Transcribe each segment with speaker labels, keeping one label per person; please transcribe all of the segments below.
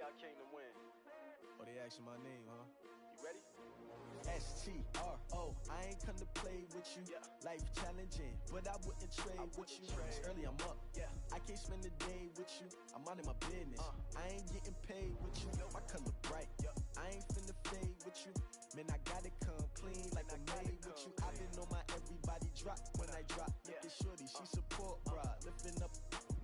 Speaker 1: I came to win.
Speaker 2: Oh, they asking my name, huh?
Speaker 1: You ready?
Speaker 2: S-T-R-O, I ain't come to play with you.
Speaker 1: Yeah.
Speaker 2: Life challenging, but I wouldn't trade with you. It's early, I'm up.
Speaker 1: Yeah.
Speaker 2: I can't spend the day with you. I'm minding my business. I ain't getting paid with you. My color bright. I ain't finna fade with you. Man, I gotta come clean like I made with you. I've been on my everybody drop when I drop. Look at shorty, she support, bruh. Lifting up,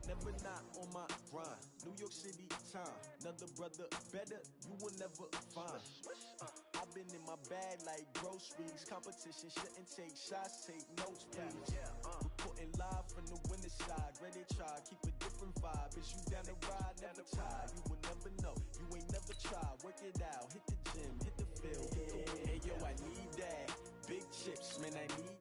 Speaker 2: never not on my grind. New York City time, another brother better, you will never find. I've been in my bag like groceries. Competition shouldn't take shots, take notes, please. Reporting live from the winning side. Ready to try, keep a different vibe. Is you down the ride, never tired. You will never know, you ain't never tried. Work it out, hit the gym, hit the field, hit the wind. Hey yo, I need that. Big chips, man, I need.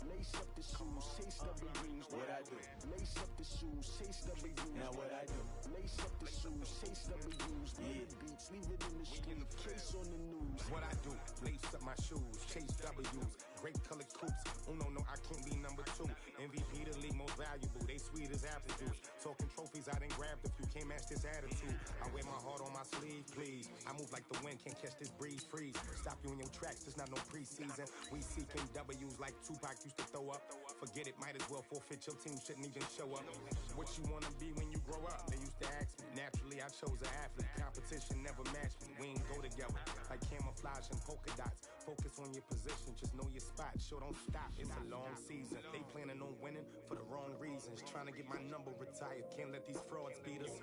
Speaker 2: Lace up the shoes, chase W's, what I do. Lace up the shoes, chase W's, now what I do. Lace up the shoes, chase W's, yeah. Beats, leave it in the street, case on the news.
Speaker 3: What I do, lace up my shoes, chase W's, great colored coops. Oh no, I can't be number 2. MVP the league, most valuable, they sweet as apple juice. Talking trophies, I done grabbed a few, can't match this attitude. I wear my heart on my sleeve, please. I move like the wind, can't catch this breeze, freeze. Stop you in your tracks, there's not no preseason. We seeking W's like Tupac used to throw up. Forget it, might as well forfeit, your team shouldn't even show up. What you wanna be when you grow up? They used to ask me. Naturally, I chose an athlete. Competition never matched me. We ain't go together like camouflage and polka dots. Focus on your position, just know your spot. Sure, don't stop, it's a long season. They planning on winning for the wrong reasons. Trying to get my number retired, can't let these frauds beat us.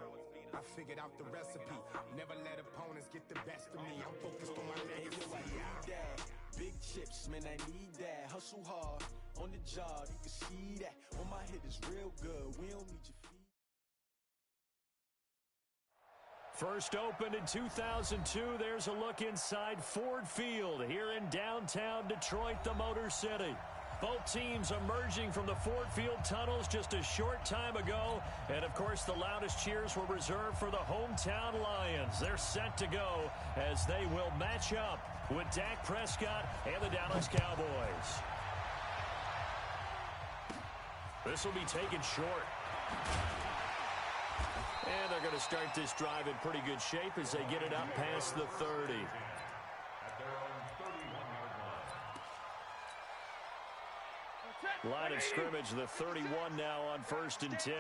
Speaker 3: I figured out the recipe. Never let opponents get the best of me. I'm focused on my legacy.
Speaker 2: Big chips, man, I need that. Hustle hard on the job, you can see that. On my head is real good, we don't need your feet.
Speaker 4: First opened in 2002, there's a look inside Ford Field here in downtown Detroit, the Motor City. Both teams emerging from the Ford Field tunnels just a short time ago. And, of course, the loudest cheers were reserved for the hometown Lions. They're set to go as they will match up with Dak Prescott and the Dallas Cowboys. This will be taken short. And they're going to start this drive in pretty good shape as they get it up past the 30. Line of scrimmage, the 31 now on 1st and 10.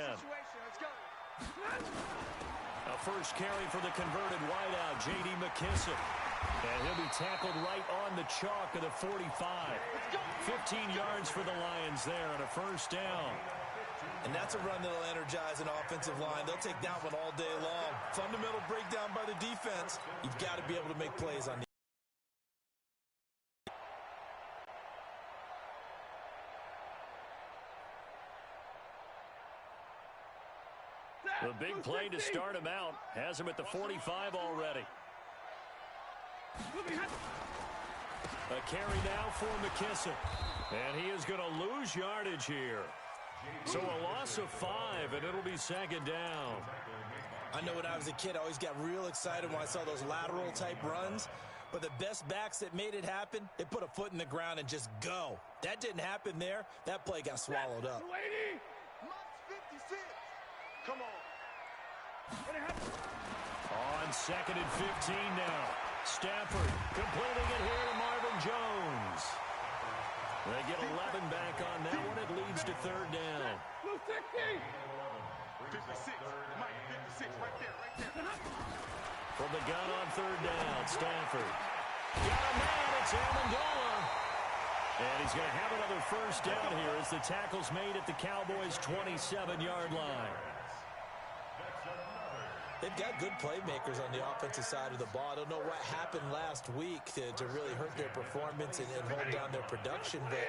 Speaker 4: A first carry for the converted wideout, J.D. McKissick. And he'll be tackled right on the chalk of the 45. 15 yards for the Lions there on a first down.
Speaker 5: And that's a run that'll energize an offensive line. They'll take that one all day long. Fundamental breakdown by the defense. You've got to be able to make plays on the
Speaker 4: The big play to start him out. Has him at the 45 already. A carry now for McKissick. And he is going to lose yardage here. So a loss of 5, and it'll be 2nd down.
Speaker 5: I know when I was a kid, I always got real excited when I saw those lateral-type runs. But the best backs that made it happen, they put a foot in the ground and just go. That didn't happen there. That play got swallowed up.
Speaker 1: Come on.
Speaker 4: On 2nd and 15 now. Stafford completing it here to Marvin Jones. They get 11 back on that one. It leads to 3rd down.
Speaker 1: 56. Mike, 56 right there.
Speaker 4: From the gun on 3rd down, Stafford. Got a man, it's Amendola. And he's going to have another first down here as the tackle's made at the Cowboys' 27-yard line.
Speaker 5: They've got good playmakers on the offensive side of the ball. I don't know what happened last week to really hurt their performance and hold down their production, but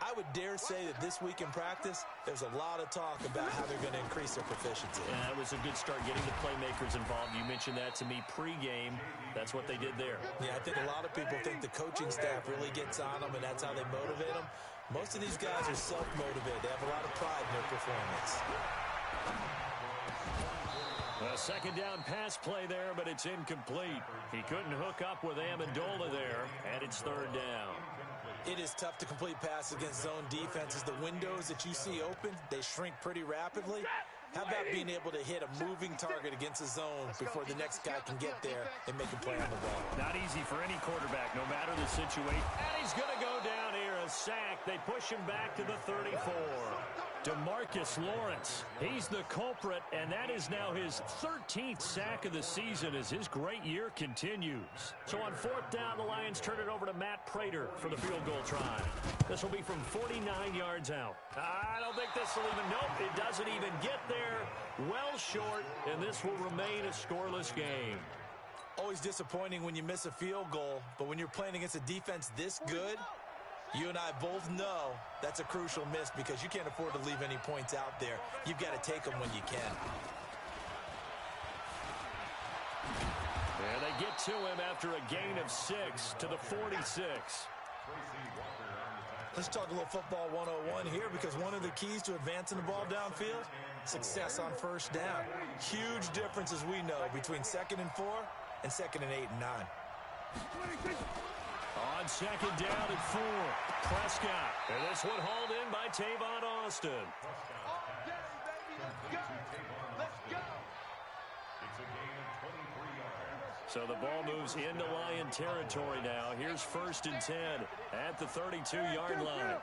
Speaker 5: I would dare say that this week in practice, there's a lot of talk about how they're going to increase their proficiency.
Speaker 4: Yeah, that was a good start getting the playmakers involved. You mentioned that to me pregame. That's what they did there.
Speaker 5: Yeah, I think a lot of people think the coaching staff really gets on them, and that's how they motivate them. Most of these guys are self-motivated. They have a lot of pride in their performance.
Speaker 4: A 2nd down pass play there, but it's incomplete. He couldn't hook up with Amendola there, and it's 3rd down.
Speaker 5: It is tough to complete passes against zone defenses. The windows that you see open, they shrink pretty rapidly. How about being able to hit a moving target against a zone before the next guy can get there and make a play on the ball?
Speaker 4: Not easy for any quarterback, no matter the situation. And he's going to go down here, a sack. They push him back to the 34. DeMarcus Lawrence, he's the culprit, and that is now his 13th sack of the season as his great year continues. So on fourth down, the Lions turn it over to Matt Prater for the field goal try. This will be from 49 yards out. I don't think this will even, nope, it doesn't even get there. Well short, and this will remain a scoreless game.
Speaker 5: Always disappointing when you miss a field goal, but when you're playing against a defense this good, you and I both know that's a crucial miss because you can't afford to leave any points out there. You've got to take them when you can.
Speaker 4: And they get to him after a gain of 6 to the 46.
Speaker 5: Let's talk a little football 101 here because one of the keys to advancing the ball downfield, success on first down. Huge difference, as we know, between 2nd and 4 and 2nd and 8 and 9.
Speaker 4: On second down and 4, Prescott. And this one hauled in by Tavon Austin. So the ball moves into Lion territory now. Here's 1st and 10 at the 32-yard line.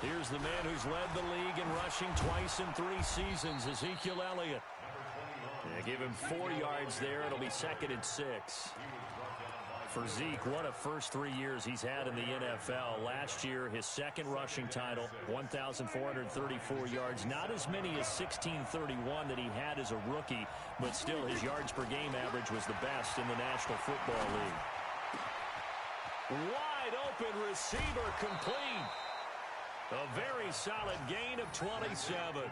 Speaker 4: Here's the man who's led the league in rushing twice in 3 seasons, Ezekiel Elliott. They give him 4 yards there. It'll be 2nd and 6. For Zeke, what a first 3 years he's had in the NFL. Last year, his 2nd rushing title, 1,434 yards. Not as many as 1,631 that he had as a rookie, but still his yards per game average was the best in the National Football League. Wide open receiver complete. A very solid gain of 27.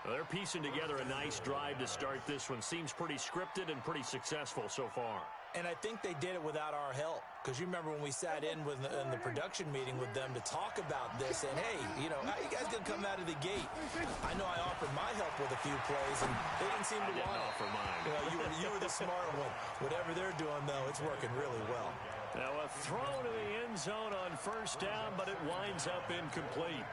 Speaker 4: Well, they're piecing together a nice drive to start this one. Seems pretty scripted and pretty successful so far.
Speaker 5: And I think they did it without our help. Because you remember when we sat in the production meeting with them to talk about this, and hey, you know, how you guys going to come out of the gate? I know I offered my help with a few plays, and they didn't seem to want it.
Speaker 4: Offer mine.
Speaker 5: Well, you were the smart one. Whatever they're doing, though, it's working really well.
Speaker 4: Now a throw to the end zone on first down, but it winds up incomplete.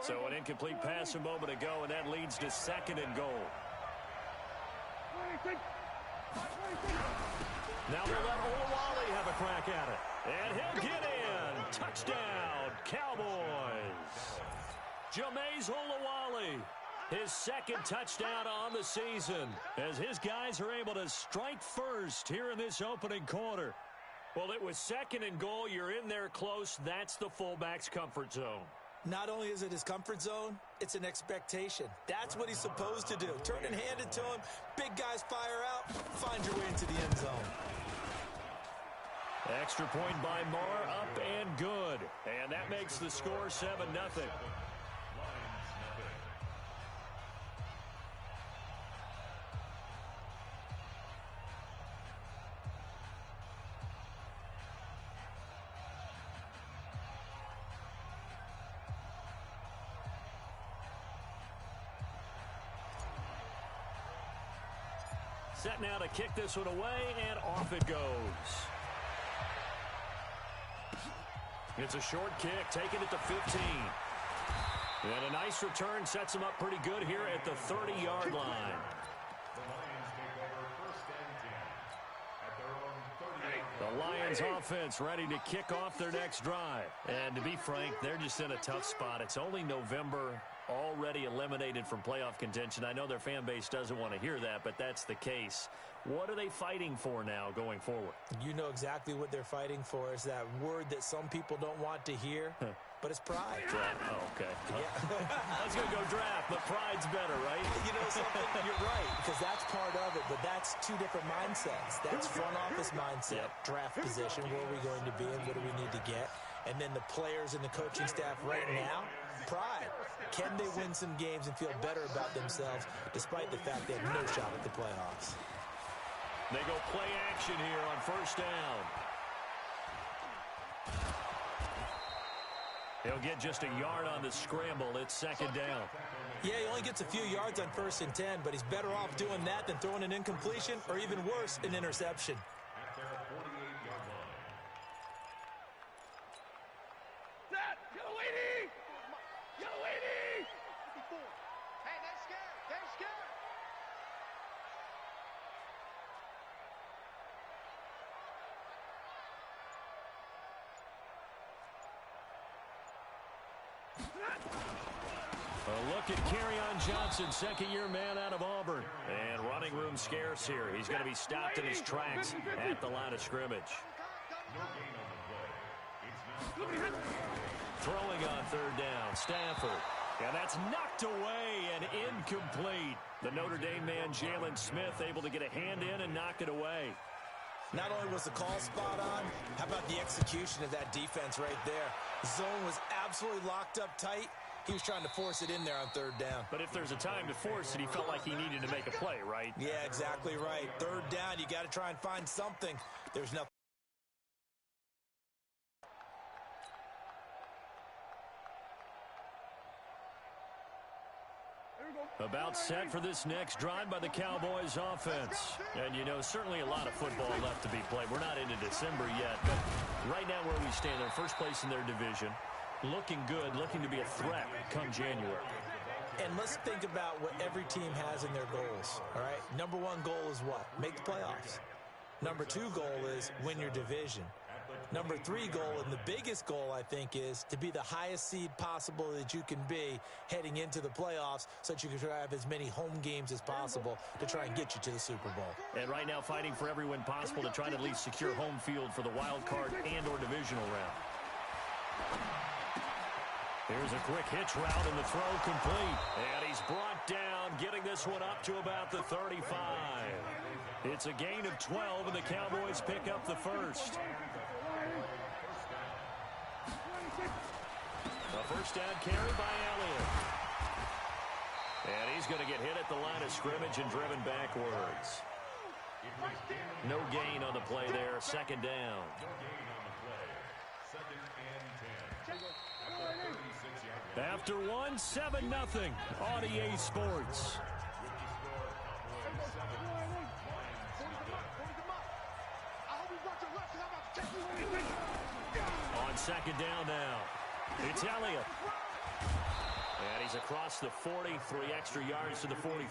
Speaker 4: So an incomplete pass a moment ago, and that leads to 2nd and goal. Now they'll let Olawale have a crack at it. And he'll get in. Touchdown, Cowboys. Jameis Olawale, his 2nd touchdown on the season, as his guys are able to strike first here in this opening quarter. Well, it was 2nd and goal. You're in there close. That's the fullback's comfort zone.
Speaker 5: Not only is it his comfort zone, it's an expectation. That's what he's supposed to do. Turn and hand it to him. Big guys fire out. Find your way into the end zone.
Speaker 4: Extra point by Marr, up and good. And that makes the score 7-0. Set now to kick this one away, and off it goes. It's a short kick, taking it to 15. And a nice return sets him up pretty good here at the 30-yard line. The Lions offense ready to kick off their next drive. And to be frank, they're just in a tough spot. It's only November, already eliminated from playoff contention. I know their fan base doesn't want to hear that, but that's the case. What are they fighting for now going forward?
Speaker 5: You know exactly what they're fighting for. It's that word that some people don't want to hear, but it's pride.
Speaker 4: Draft. Oh, okay.
Speaker 5: Yeah.
Speaker 4: I was going to go draft, but pride's better, right?
Speaker 5: You know something? You're right, because that's part of it, but that's two different mindsets. That's front office mindset, draft position, where are we going to be and what do we need to get? And then the players and the coaching staff right now, pride. Can they win some games and feel better about themselves despite the fact they have no shot at the playoffs?
Speaker 4: They go play action here on first down. He'll get just a yard on the scramble. It's second down.
Speaker 5: Yeah, he only gets a few yards on 1st and 10, but he's better off doing that than throwing an incompletion or even worse, an interception.
Speaker 4: A look at Kerryon Johnson, second-year man out of Auburn. And running room scarce here. He's going to be stopped in his tracks at the line of scrimmage. Throwing on third down, Stafford. And that's knocked away and incomplete. The Notre Dame man, Jalen Smith, able to get a hand in and knock it away.
Speaker 5: Not only was the call spot on, how about the execution of that defense right there? Zone was absolutely locked up tight. He was trying to force it in there on third down.
Speaker 4: But if there's a time to force it, he felt like he needed to make a play, right?
Speaker 5: Yeah, exactly right. Third down, you got to try and find something. There's nothing.
Speaker 4: About set for this next drive by the Cowboys offense. And, you know, certainly a lot of football left to be played. We're not into December yet, but right now where we stand, they're first place in their division. Looking good, looking to be a threat come January.
Speaker 5: And let's think about what every team has in their goals, all right? Number one goal is what? Make the playoffs. Number two goal is win your division. Number three goal, and the biggest goal, I think, is to be the highest seed possible that you can be heading into the playoffs so that you can try to have as many home games as possible to try and get you to the Super Bowl.
Speaker 4: And right now fighting for every win possible to try to at least secure home field for the wild card and or divisional round. Here's a quick hitch route and the throw complete. And he's brought down, getting this one up to about the 35. It's a gain of 12, and the Cowboys pick up the first. A first down carry by Elliott. And he's going to get hit at the line of scrimmage and driven backwards. No gain on the play there. Second down. After one, 7-0 on EA Sports. On second down now, it's Elliott. And he's across the 40, 3 extra yards to the 43.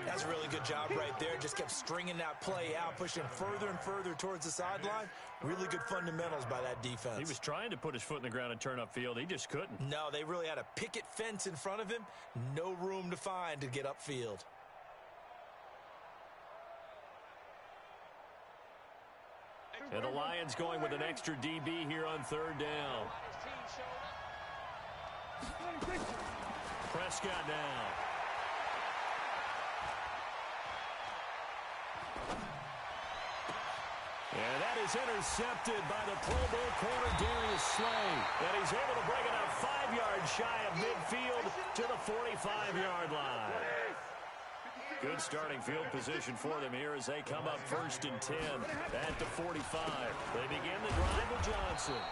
Speaker 5: That's a really good job right there. Just kept stringing that play out, pushing further and further towards the sideline. Really good fundamentals by that defense.
Speaker 4: He was trying to put his foot in the ground and turn upfield. He just couldn't.
Speaker 5: No, they really had a picket fence in front of him. No room to find to get upfield.
Speaker 4: And the Lions going with an extra DB here on third down. Prescott now. And that is intercepted by the Pro Bowl corner, Darius Slay. And he's able to bring it up 5 yards shy of midfield to the 45-yard line. Good starting field position for them here as they come up 1st and 10 at the 45. They begin the drive with Johnson.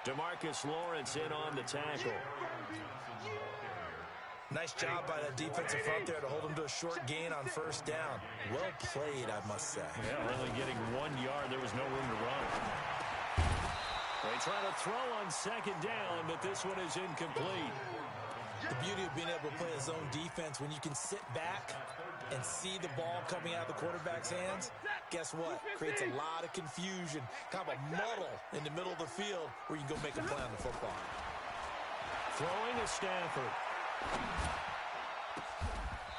Speaker 4: DeMarcus Lawrence in on the tackle.
Speaker 5: Nice job by that defensive front there to hold him to a short gain on 1st down. Well played, I must say.
Speaker 4: Yeah, only getting 1 yard. There was no room to run. They try to throw on second down, but this one is incomplete.
Speaker 5: The beauty of being able to play a zone defense when you can sit back and see the ball coming out of the quarterback's hands, guess what? Creates a lot of confusion, kind of a muddle in the middle of the field where you can go make a play on the football.
Speaker 4: Throwing to Stafford.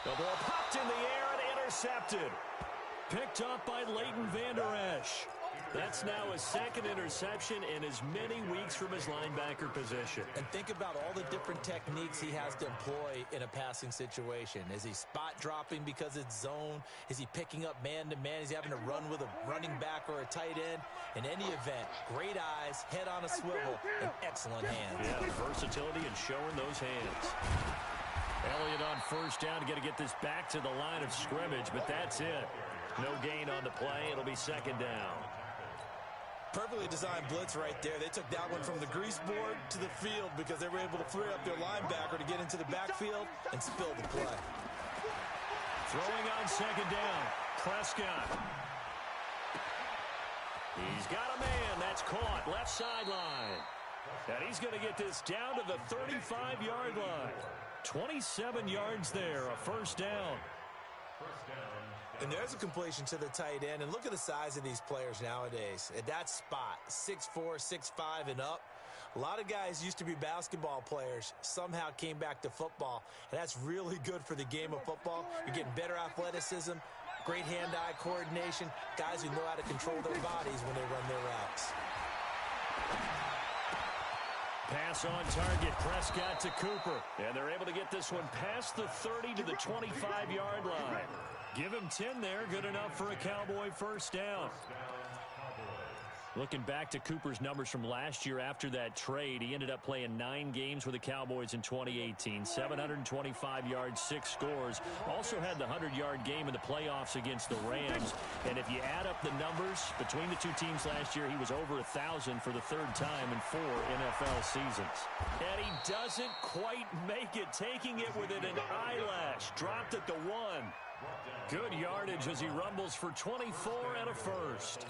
Speaker 4: The ball popped in the air and intercepted. Picked up by Leighton Vander Esch. That's now his second interception in as many weeks from his linebacker position.
Speaker 5: And think about all the different techniques he has to employ in a passing situation. Is he spot dropping because it's zone? Is he picking up man-to-man? Is he having to run with a running back or a tight end? In any event, great eyes, head on a swivel, and excellent hands.
Speaker 4: Yeah, versatility and showing those hands. Elliott on 1st down to get this back to the line of scrimmage, but that's it. No gain on the play. It'll be second down.
Speaker 5: Perfectly designed blitz right there. They took that one from the grease board to the field because they were able to free up their linebacker to get into the backfield and spill the play.
Speaker 4: Throwing on second down, Prescott. He's got a man. That's caught. Left sideline. And he's going to get this down to the 35-yard line. 27 yards there, a first down.
Speaker 5: And there's a completion to the tight end. And look at the size of these players nowadays. At that spot, 6'4", 6'5", and up. A lot of guys used to be basketball players, somehow came back to football. And that's really good for the game of football. You're getting better athleticism, great hand-eye coordination, guys who know how to control their bodies when they run their routes.
Speaker 4: Pass on target, Prescott to Cooper. And they're able to get this one past the 30 to the 25-yard line. Give him 10 there, good enough for a Cowboy first down. Looking back to Cooper's numbers from last year after that trade, he ended up playing 9 games with the Cowboys in 2018. 725 yards, 6 scores. Also had the 100-yard game in the playoffs against the Rams. And if you add up the numbers between the two teams last year, he was over 1,000 for the 3rd time in 4 NFL seasons. And he doesn't quite make it, taking it within an eyelash. Dropped at the 1. Good yardage as he rumbles for 24 and a first.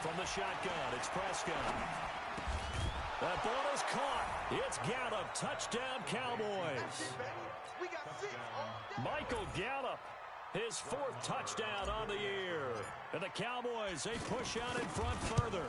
Speaker 4: From the shotgun, it's Prescott. That ball is caught. It's Gallup. Touchdown, Cowboys. Michael Gallup, his 4th touchdown on the year. And the Cowboys, they push out in front further.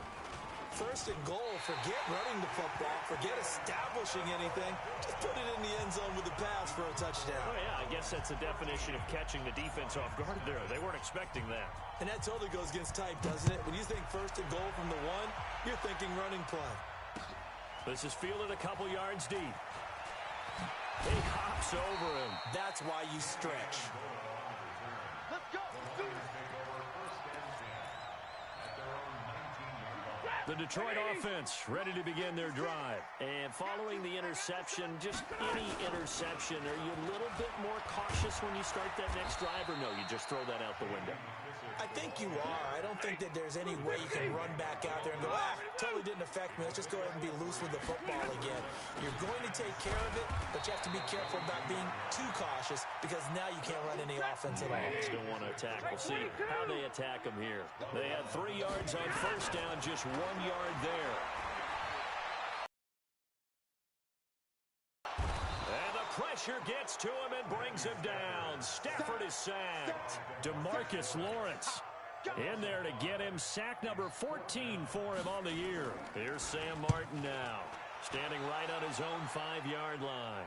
Speaker 5: First and goal, forget running the football, forget establishing anything. Just put it in the end zone with the pass for a touchdown.
Speaker 4: Oh, yeah, I guess that's a definition of catching the defense off guard there. They weren't expecting that. And
Speaker 5: that totally goes against type, doesn't it? When you think first and goal from the 1, you're thinking running play.
Speaker 4: This is fielded a couple yards deep. He hops over him.
Speaker 5: That's why you stretch.
Speaker 1: Let's go.
Speaker 4: The Detroit offense ready to begin their drive. And following the interception, just any interception, are you a little bit more cautious when you start that next drive, or no, you just throw that out the window?
Speaker 5: I think you are. I don't think that there's any way you can run back out there and go, totally didn't affect me. Let's just go ahead and be loose with the football again. You're going to take care of it, but you have to be careful about being too cautious because now you can't run any offense at all.
Speaker 4: Still want to attack. We'll see how they attack them here. They had 3 yards on first down, just 1 yard there. And the pressure gets to him and brings him down. Stafford is sacked. DeMarcus Lawrence in there to get him. Sack number 14 for him on the year. Here's Sam Martin now, standing right on his own 5-yard line.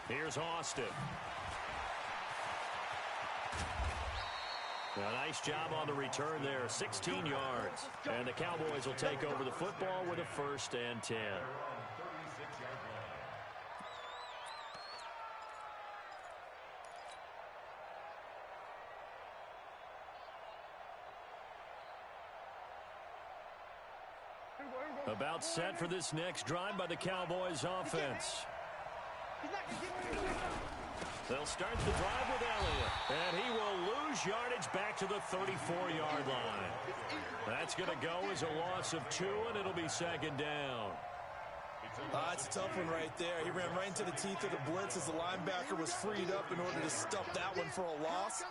Speaker 4: Here's Austin. A nice job on the return there, 16 yards. And the Cowboys will take over the football with a 1st and 10. About set for this next drive by the Cowboys offense. They'll start the drive with Elliott, and he will lose yardage back to the 34-yard line. That's going to go as a loss of 2, and it'll be 2nd down.
Speaker 5: That's a tough one right there. He ran right into the teeth of the blitz as the linebacker was freed up in order to stop that one for a loss.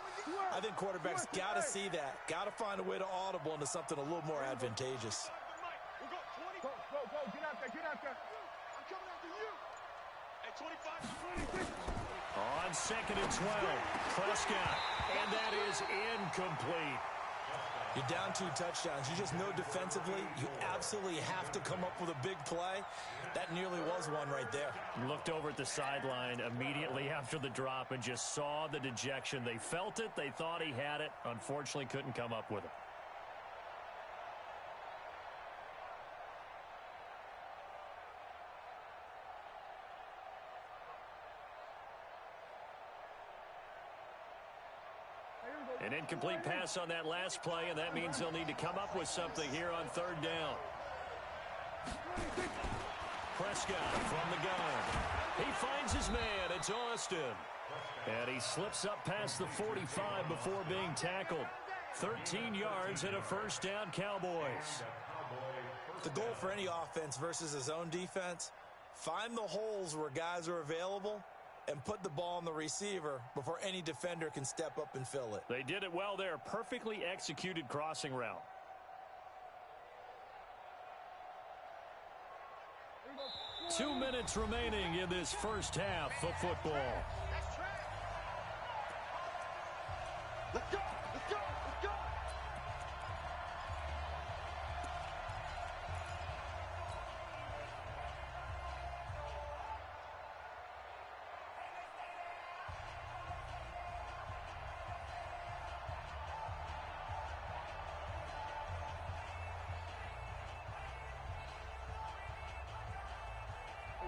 Speaker 5: I think quarterbacks got to see that, got to find a way to audible into something a little more advantageous.
Speaker 1: Go, get out there. I'm coming after you. At 25.
Speaker 4: On 2nd and 12, Prescott, and that is incomplete.
Speaker 5: You're down 2 touchdowns. You just know defensively you absolutely have to come up with a big play. That nearly was one right there.
Speaker 4: Looked over at the sideline immediately after the drop and just saw the dejection. They felt it. They thought he had it. Unfortunately, couldn't come up with it. An Incomplete pass on that last play, and that means they'll need to come up with something here on third down. Prescott from the gun. He finds his man. It's Austin. And he slips up past the 45 before being tackled. 13 yards and a first down, Cowboys.
Speaker 5: The goal for any offense versus a zone defense, find the holes where guys are available and put the ball on the receiver before any defender can step up and fill it.
Speaker 4: They did it well there. Perfectly executed crossing route. Two minutes remaining in this first half of football.
Speaker 1: Let's go! Let's go! Let's go!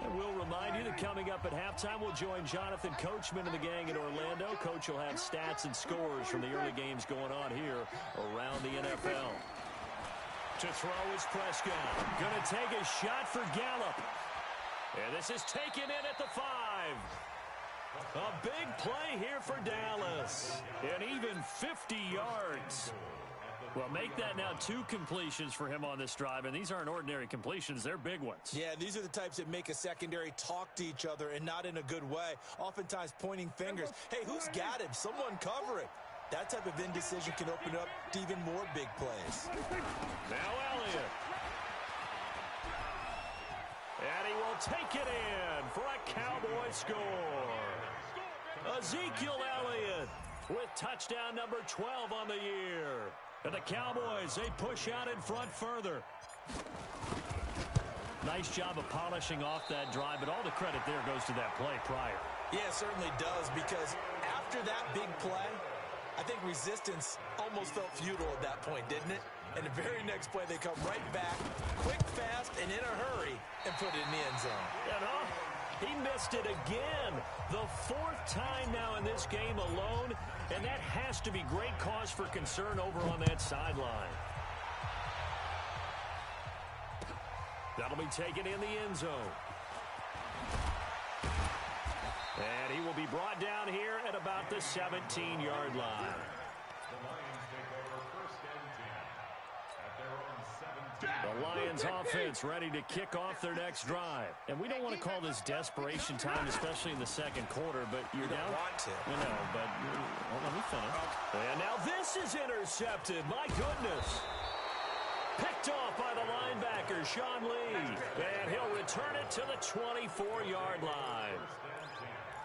Speaker 4: And we'll remind you that coming up at halftime, we'll join Jonathan Coachman and the gang in Orlando. Coach will have stats and scores from the early games going on here around the NFL. To throw is Prescott. Going to take a shot for Gallup. And this is taken in at the 5. A big play here for Dallas. And even 50 yards. Well, make that now 2 completions for him on this drive, and these aren't ordinary completions. They're big ones.
Speaker 5: Yeah, these are the types that make a secondary talk to each other and not in a good way, oftentimes pointing fingers. Hey, who's got him? Someone cover it. That type of indecision can open up to even more big plays.
Speaker 4: Now Elliott. And he will take it in for a Cowboy score. Ezekiel Elliott with touchdown number 12 on the year. And the Cowboys, they push out in front further. Nice job of polishing off that drive, but all the credit there goes to that play prior.
Speaker 5: Yeah, it certainly does, because after that big play, I think resistance almost felt futile at that point, didn't it? And the very next play, they come right back, quick, fast, and in a hurry, and put it in the end zone.
Speaker 4: And he missed it again. The 4th time now in this game alone, and that has to be great cause for concern over on that sideline. That'll be taken in the end zone. And he will be brought down here at about the 17-yard line. The Lions offense ready to kick off their next drive. And we don't want to call this desperation time, especially in the second quarter, but you're down.
Speaker 5: Want to.
Speaker 4: I know, but let me finish. And now this is intercepted. My goodness. Picked off by the linebacker, Sean Lee. And he'll return it to the 24-yard line.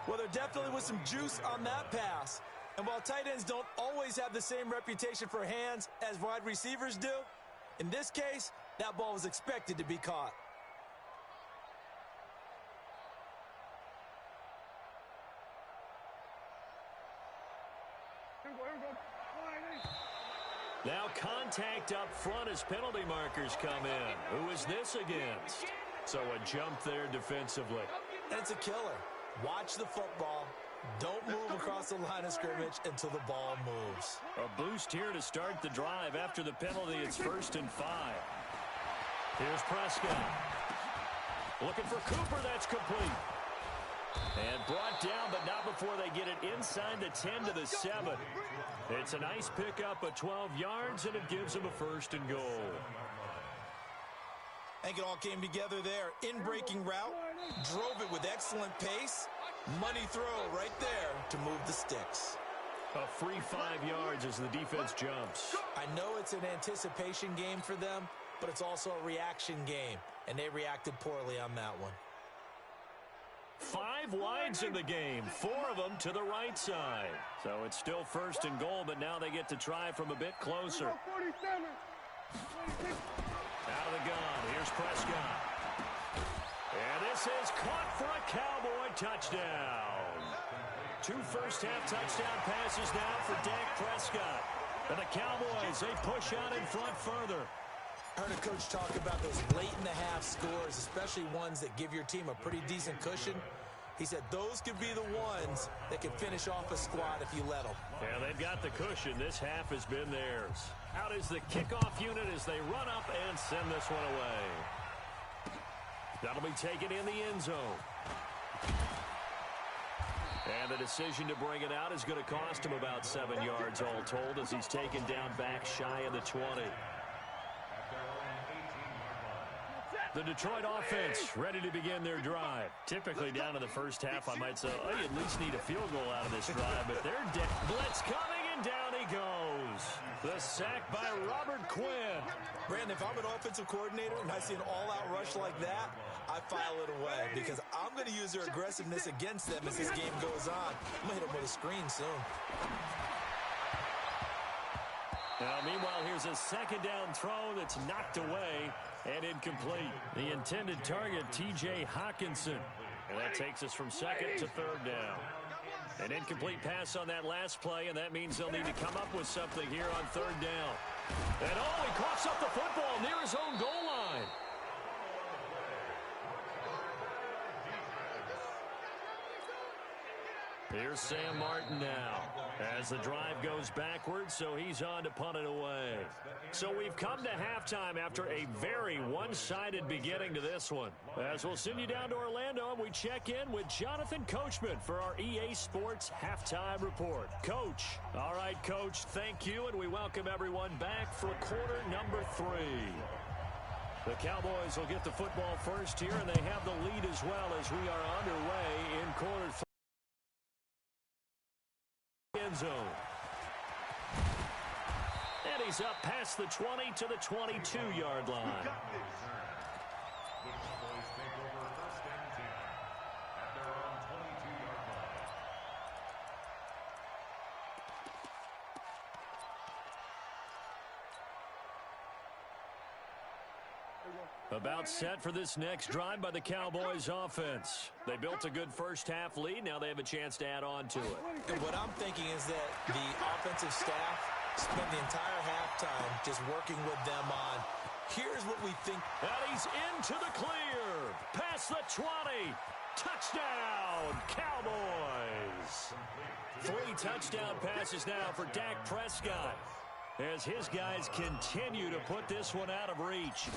Speaker 5: Well, there definitely was some juice on that pass. And while tight ends don't always have the same reputation for hands as wide receivers do, in this case, that ball was expected to be caught.
Speaker 4: Now contact up front as penalty markers come in. Who is this against? So a jump there defensively.
Speaker 5: And it's a killer. Watch the football. Don't move across the line of scrimmage until the ball moves.
Speaker 4: A boost here to start the drive. After the penalty, it's 1st and 5. Here's Prescott. Looking for Cooper. That's complete. And brought down, but not before they get it inside the 10 to the 7. It's a nice pickup of 12 yards, and it gives them a 1st and goal.
Speaker 5: I think it all came together there. In-breaking route, drove it with excellent pace. Money throw right there to move the sticks.
Speaker 4: A free 5 yards as the defense jumps.
Speaker 5: I know it's an anticipation game for them, but it's also a reaction game, and they reacted poorly on that one.
Speaker 4: 5 wides in the game, 4 of them to the right side. So it's still 1st and goal, but now they get to try from a bit closer. Out of the gun, here's Prescott. And this is caught for a Cowboy touchdown. 2 first-half touchdown passes now for Dak Prescott. And the Cowboys, they push out in front further.
Speaker 5: I heard a coach talk about those late-in-the-half scores, especially ones that give your team a pretty decent cushion. He said those could be the ones that can finish off a squad if you let them.
Speaker 4: Yeah, they've got the cushion. This half has been theirs. Out is the kickoff unit as they run up and send this one away. That'll be taken in the end zone. And the decision to bring it out is going to cost him about 7 yards all told as he's taken down back shy of the 20. The Detroit offense ready to begin their drive. Typically down in the first half, I might say, oh, you at least need a field goal out of this drive, but they're dead. Blitz coming, and down he goes. The sack by Robert Quinn.
Speaker 5: Brandon, if I'm an offensive coordinator and I see an all-out rush like that, I file it away because I'm going to use their aggressiveness against them as this game goes on. I'm going to hit them with a screen soon.
Speaker 4: Now, meanwhile, here's a second down throw that's knocked away and incomplete. The intended target, T.J. Hawkinson. And that takes us from second to third down. An incomplete pass on that last play, and that means they'll need to come up with something here on third down. And oh, he coughs up the football near his own goal line. Here's Sam Martin now as the drive goes backwards, so he's on to punt it away. So we've come to halftime after a very one-sided beginning to this one. As we'll send you down to Orlando, and we check in with Jonathan Coachman for our EA Sports Halftime Report. Coach. All right, Coach, thank you, and we welcome everyone back for quarter number 3. The Cowboys will get the football first here, and they have the lead as well as we are underway in quarter 3. End zone. And he's up past the 20 to the 22-yard line. About set for this next drive by the Cowboys offense. They built a good first half lead. Now they have a chance to add on to it.
Speaker 5: And what I'm thinking is that the offensive staff spent the entire halftime just working with them on, here's what we think.
Speaker 4: And he's into the clear. Past the 20. Touchdown, Cowboys. 3 touchdown passes now for Dak Prescott, as his guys continue to put this one out of reach.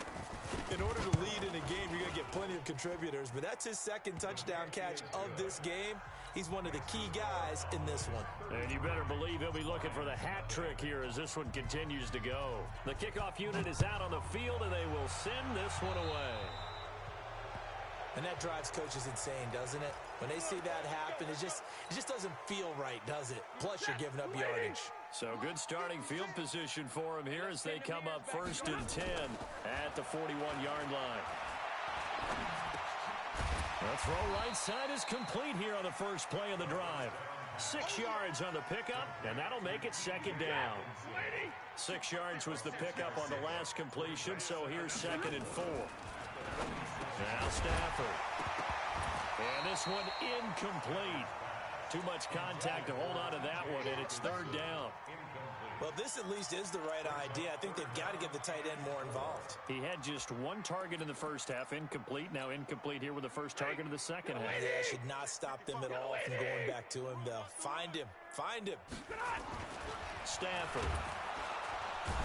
Speaker 5: In order to lead in a game, you're going to get plenty of contributors, but that's his second touchdown catch of this game. He's one of the key guys in this one.
Speaker 4: And you better believe he'll be looking for the hat trick here as this one continues to go. The kickoff unit is out on the field, and they will send this one away.
Speaker 5: And that drives coaches insane, doesn't it? When they see that happen, it just doesn't feel right, does it? Plus, you're giving up yardage.
Speaker 4: So good starting field position for him here as they come up 1st and 10 at the 41-yard line. The throw right side is complete here on the first play of the drive. 6 yards on the pickup, and that'll make it second down. 6 yards was the pickup on the last completion, so here's 2nd and 4. Now Stafford. And this one incomplete. Too much contact to hold on to that one, and it's 3rd down.
Speaker 5: Well, this at least is the right idea. I think they've got to get the tight end more involved.
Speaker 4: He had just 1 target in the first half, incomplete. Now incomplete here with the first target of the second half.
Speaker 5: Yeah, should not stop them at all from going back to him, though. Find him. Find him.
Speaker 4: Stafford.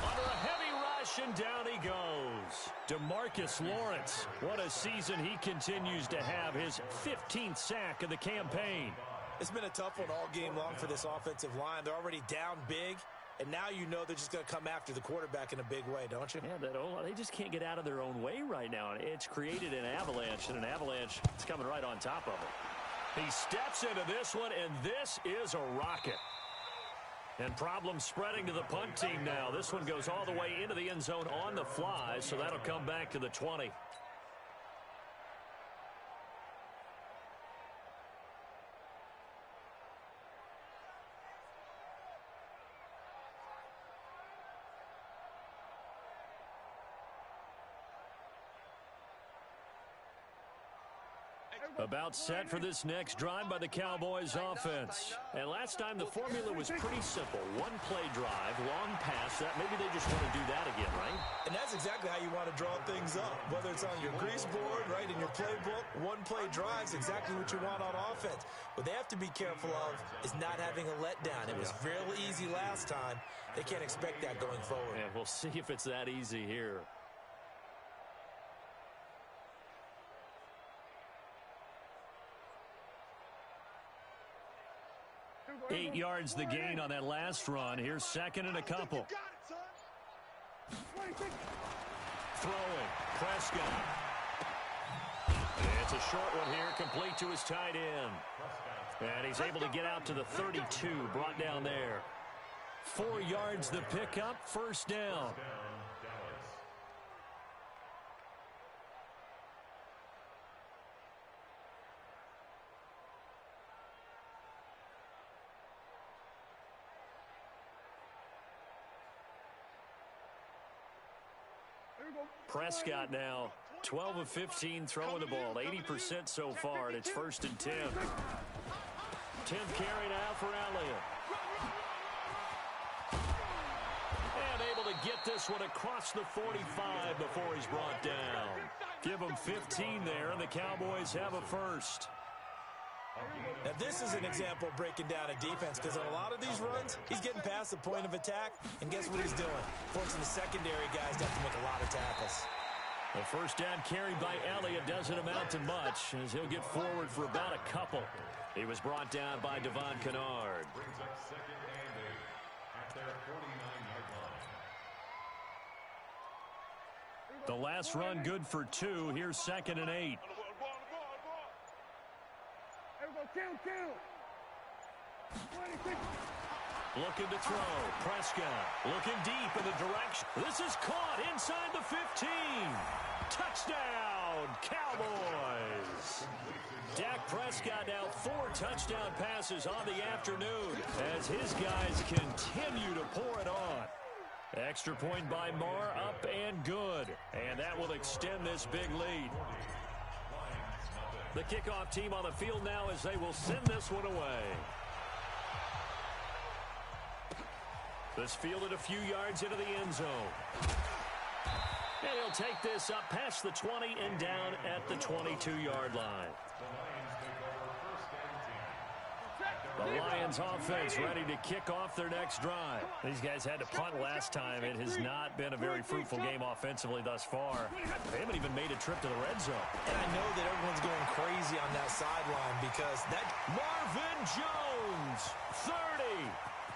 Speaker 4: Under a heavy rush, and down he goes. DeMarcus Lawrence. What a season he continues to have. His 15th sack of the campaign.
Speaker 5: It's been a tough one all game long for this offensive line. They're already down big, and now you know they're just going to come after the quarterback in a big way, don't you?
Speaker 4: Yeah, they just can't get out of their own way right now. It's created an avalanche, and an avalanche is coming right on top of it. He steps into this one, and this is a rocket. And problems spreading to the punt team now. This one goes all the way into the end zone on the fly, so that'll come back to the 20. About set for this next drive by the Cowboys offense. And last time the formula was pretty simple. 1 play drive, long pass. That maybe they just want to do that again, right?
Speaker 5: And that's exactly exactly how you want to draw things up. Whether it's on your grease board, right, in your playbook, one-play drives, exactly what you want on offense. What they have to be careful of is not having a letdown. It was fairly easy last time. They can't expect that going forward.
Speaker 4: And we'll see if it's that easy here. 8 yards the gain on that last run. Here's second and a couple. Throwing. Prescott. It's a short one here, complete to his tight end. And he's able to get out to the 32, brought down there. 4 yards the pickup, first down. Prescott now 12 of 15 throwing the ball, 80% so far, and it's 1st and 10. 10th carry now for Elliott. And able to get this one across the 45 before he's brought down. Give him 15 there, and the Cowboys have a first.
Speaker 5: Now, this is an example of breaking down a defense, because on a lot of these runs, he's getting past the point of attack, and guess what he's doing? Forcing the secondary guys to have to make a lot of tackles.
Speaker 4: The first down carry by Elliott doesn't amount to much, as he'll get forward for about a couple. He was brought down by Devon Kennard. The last run good for 2. Here's 2nd and 8. Looking to throw. Prescott looking deep in the direction. This is caught inside the 15. Touchdown, Cowboys. Dak Prescott now 4 touchdown passes on the afternoon as his guys continue to pour it on. Extra point by Marr, up and good. And that will extend this big lead. The kickoff team on the field now as they will send this one away. This fielded a few yards into the end zone. And he'll take this up past the 20 and down at the 22-yard line. The Lions offense ready to kick off their next drive. These guys had to punt last time. It has not been a very fruitful game offensively thus far. They haven't even made a trip to the red zone.
Speaker 5: And I know that everyone's going crazy on that sideline because that...
Speaker 4: Marvin Jones, 30,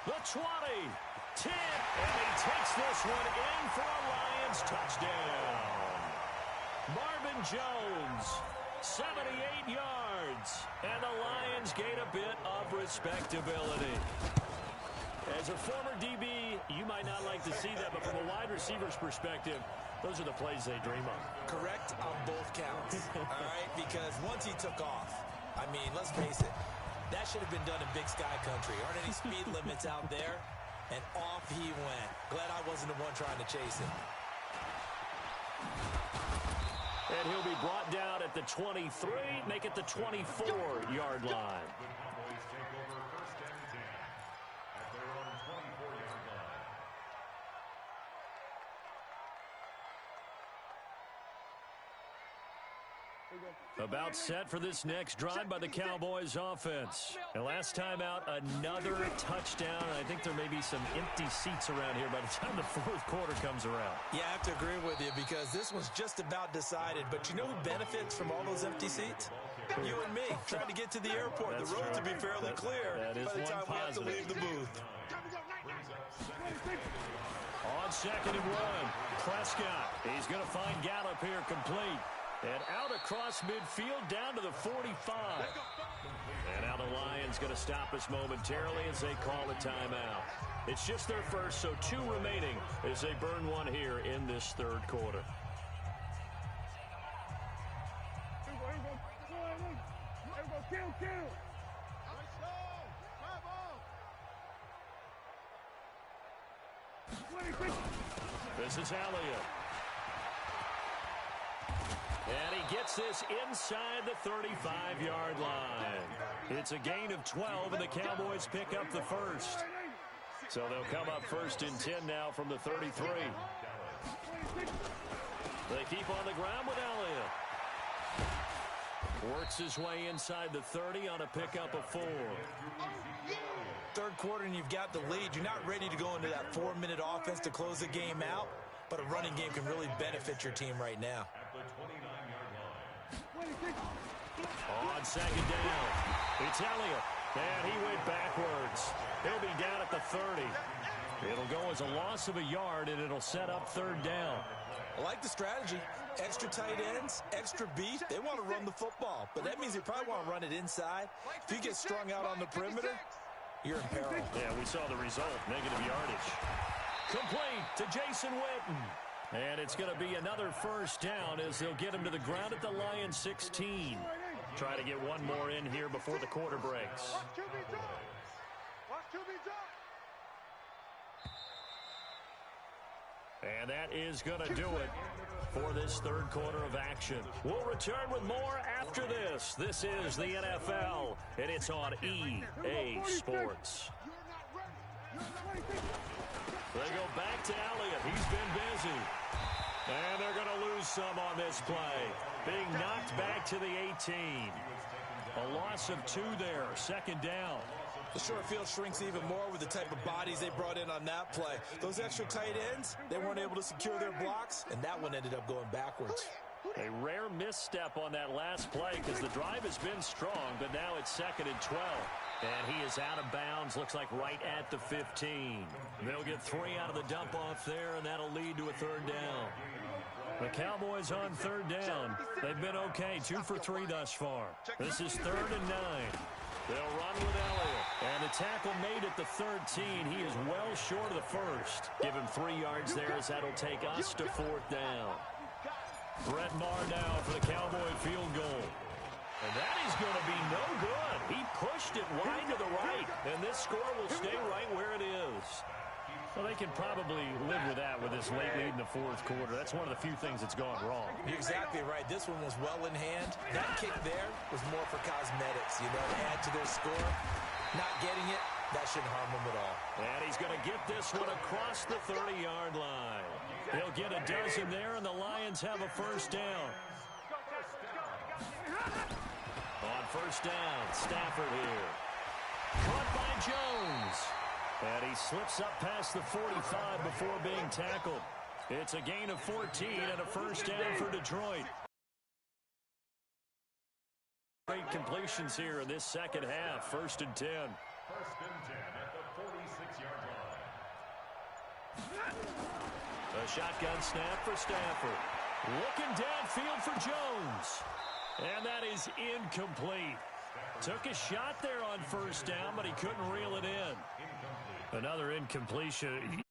Speaker 4: the 20, 10, and he takes this one in for a Lions touchdown. Marvin Jones, 78 yards, and the Lions gain a bit of respectability. As a former DB, you might not like to see that, but from a wide receiver's perspective, those are the plays they dream of.
Speaker 5: Correct on both counts, all right? Because once he took off, I mean, let's face it, that should have been done in Big Sky Country. Aren't any speed limits out there? And off he went. Glad I wasn't the one trying to chase him.
Speaker 4: And he'll be brought down at the 23, make it the 24-yard line. About set for this next drive by the Cowboys offense. And last time out, another touchdown. I think there may be some empty seats around here by the time the fourth quarter comes around.
Speaker 5: Yeah, I have to agree with you because this one's just about decided. But you know who benefits from all those empty seats? You and me, trying to get to the airport.
Speaker 4: That's
Speaker 5: the road
Speaker 4: true.
Speaker 5: to be fairly clear
Speaker 4: that is
Speaker 5: by the
Speaker 4: one
Speaker 5: time we have to leave the booth.
Speaker 4: On 2nd and 1, Prescott. He's going to find Gallup here complete. And out across midfield down to the 45. And now the Lions going to stop us momentarily as they call a timeout. It's just their first, so 2 remaining as they burn one here in this third quarter. This is Elliott. And he gets this inside the 35-yard line. It's a gain of 12, and the Cowboys pick up the first. So they'll come up 1st and 10 now from the 33. They keep on the ground with Elliott. Works his way inside the 30 on a pickup of 4.
Speaker 5: Third quarter and you've got the lead. You're not ready to go into that 4-minute offense to close the game out, but a running game can really benefit your team right now.
Speaker 4: On second down, it's Elliott, and he went backwards. He'll be down at the 30. It'll go as a loss of a yard, and it'll set up third down.
Speaker 5: I like the strategy. Extra tight ends, extra beat. They want to run the football, but that means they probably want to run it inside. If you get strung out on the perimeter, you're in peril.
Speaker 4: Yeah, we saw the result, negative yardage. Complete to Jason Witten. And it's going to be another first down as they'll get him to the ground at the Lions 16. Try to get one more in here before the quarter breaks. And that is going to do it for this third quarter of action. We'll return with more after this. This is the NFL, and it's on EA Sports. They go back to Elliott. He's been busy. And they're going to lose some on this play. Being knocked back to the 18. A loss of 2 there. Second down.
Speaker 5: The short field shrinks even more with the type of bodies they brought in on that play. Those extra tight ends, they weren't able to secure their blocks, and that one ended up going backwards.
Speaker 4: A rare misstep on that last play because the drive has been strong, but now it's 2nd and 12. And he is out of bounds, looks like right at the 15. They'll get 3 out of the dump-off there, and that'll lead to a third down. The Cowboys on third down. They've been okay, 2 for 3 thus far. This is 3rd and 9. They'll run with Elliott. And the tackle made at the 13. He is well short of the first. Give him 3 yards there as that'll take us to 4th down. Brett Maher now for the Cowboy field goal. And that is going to be no good. He pushed it wide to the right. And this score will stay right where it is. Well, they can probably live with that with this late lead in the 4th quarter. That's one of the few things that's gone wrong.
Speaker 5: You're exactly right. This one was well in hand. That kick there was more for cosmetics, you know, to add to their score. Not getting it, that shouldn't harm them at all. And he's going to get this one across the 30-yard line. He'll get a dozen there, and the Lions have a first down. On first down, Stafford here. Caught by Jones. And he slips up past the 45 before being tackled. It's a gain of 14 and a first down for Detroit. Great completions here in this second half. 1st and 10.
Speaker 1: 1st and 10 at the 46-yard line.
Speaker 4: A shotgun snap for Stafford. Looking downfield for Jones. And that is incomplete. Took a shot there on first down, but he couldn't reel it in. Another incompletion.